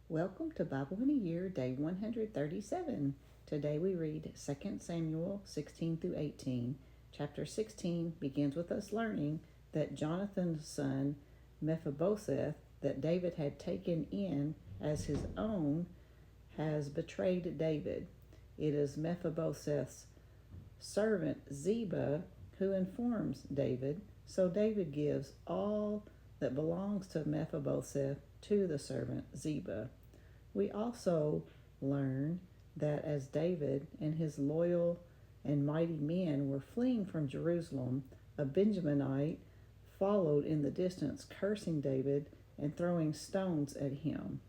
Welcome to Bible in a Year, day 137. Today we read 2 Samuel 16 through 18. Chapter 16 begins with us learning that Jonathan's son, Mephibosheth, that David had taken in as his own, has betrayed David. It is Mephibosheth's servant Ziba who informs David, so David gives all that belongs to Mephibosheth to the servant Ziba. We also learn that as David and his loyal and mighty men were fleeing from Jerusalem, a Benjaminite followed in the distance, cursing David and throwing stones at him.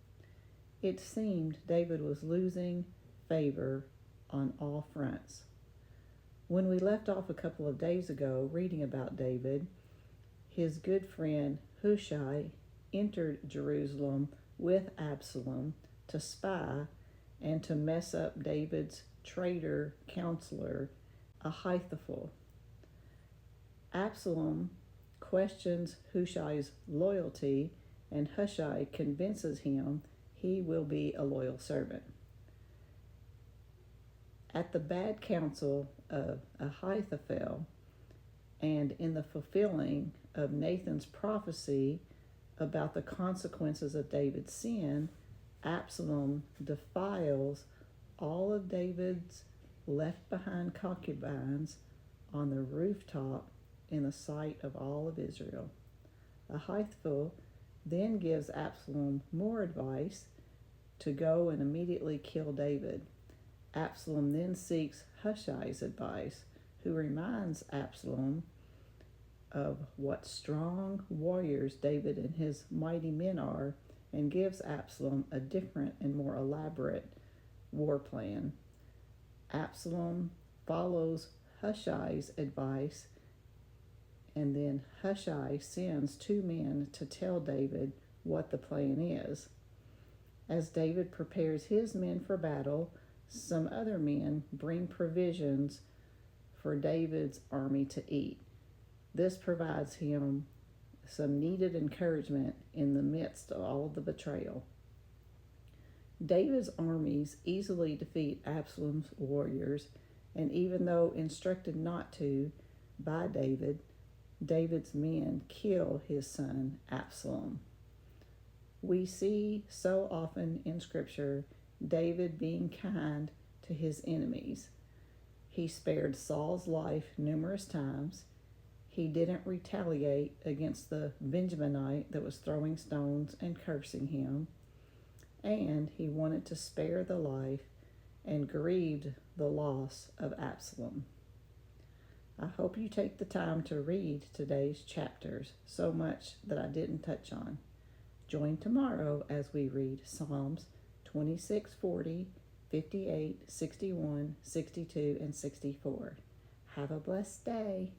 It seemed David was losing favor on all fronts. When we left off a couple of days ago reading about David, his good friend Hushai entered Jerusalem with Absalom to spy and to mess up David's traitor counselor, Ahithophel. Absalom questions Hushai's loyalty, and Hushai convinces him he will be a loyal servant. At the bad counsel of Ahithophel, and in the fulfilling of Nathan's prophecy about the consequences of David's sin, Absalom defiles all of David's left behind concubines on the rooftop in the sight of all of Israel. Ahithophel then gives Absalom more advice to go and immediately kill David. Absalom then seeks Hushai's advice, who reminds Absalom of what strong warriors David and his mighty men are, and gives Absalom a different and more elaborate war plan. Absalom follows Hushai's advice, and then Hushai sends 2 men to tell David what the plan is. As David prepares his men for battle, some other men bring provisions for David's army to eat. This provides him some needed encouragement in the midst of all the betrayal. David's armies easily defeat Absalom's warriors, and even though instructed not to by David, David's men kill his son Absalom. We see so often in Scripture David being kind to his enemies. He spared Saul's life numerous times. He didn't retaliate against the Benjaminite that was throwing stones and cursing him. And he wanted to spare the life and grieved the loss of Absalom. I hope you take the time to read today's chapters, so much that I didn't touch on. Join tomorrow as we read Psalms 26, 40, 58, 61, 62, and 64. Have a blessed day.